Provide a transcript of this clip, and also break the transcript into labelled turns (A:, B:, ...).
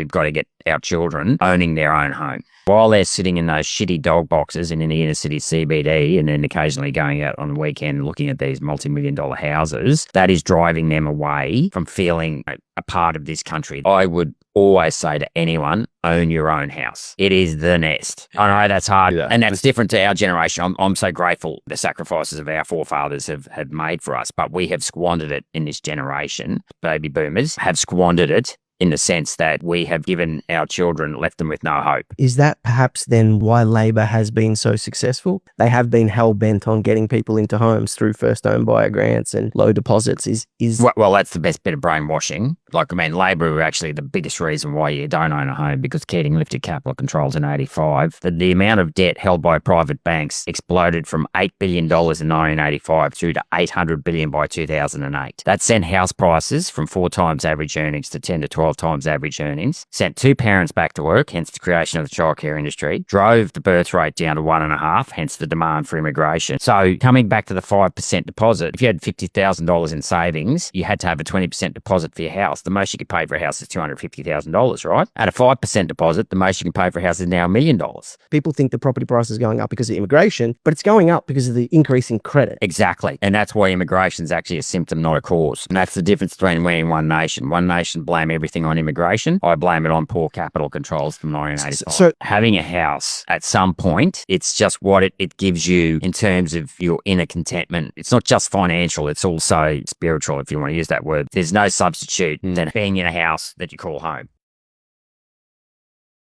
A: we've got to get our children owning their own home. While they're sitting in those shitty dog boxes in the inner city CBD and then occasionally going out on the weekend and looking at these multi-million-dollar houses, that is driving them away from feeling a part of this country. I would always say to anyone, own your own house. It is the nest. I know that's hard, and that's different to our generation. I'm so grateful the sacrifices of our forefathers have made for us, but we have squandered it in this generation. Baby boomers have squandered it in the sense that we have given our children, left them with no hope.
B: Is that perhaps then why Labor has been so successful? They have been hell-bent on getting people into homes through first home buyer grants and low deposits.
A: Well, that's the best bit of brainwashing. Labor were actually the biggest reason why you don't own a home, because Keating lifted capital controls in 85. The amount of debt held by private banks exploded from $8 billion in 1985 through to $800 billion by 2008. That sent house prices from 4 times average earnings to 10 to 12 times average earnings, sent 2 parents back to work, hence the creation of the childcare industry, drove the birth rate down to 1.5, hence the demand for immigration. So coming back to the 5% deposit, if you had $50,000 in savings, you had to have a 20% deposit for your house. The most you could pay for a house is $250,000, right? At a 5% deposit, the most you can pay for a house is now $1 million.
B: People think the property price is going up because of immigration, but it's going up because of the increase in credit.
A: Exactly. And that's why immigration is actually a symptom, not a cause. And that's the difference between we and One Nation. One Nation blame everything on immigration. I blame it on poor capital controls from 1985. So having a house at some point, it's just what it gives you in terms of your inner contentment. It's not just financial, it's also spiritual, if you want to use that word. There's no substitute than being in a house that you call home.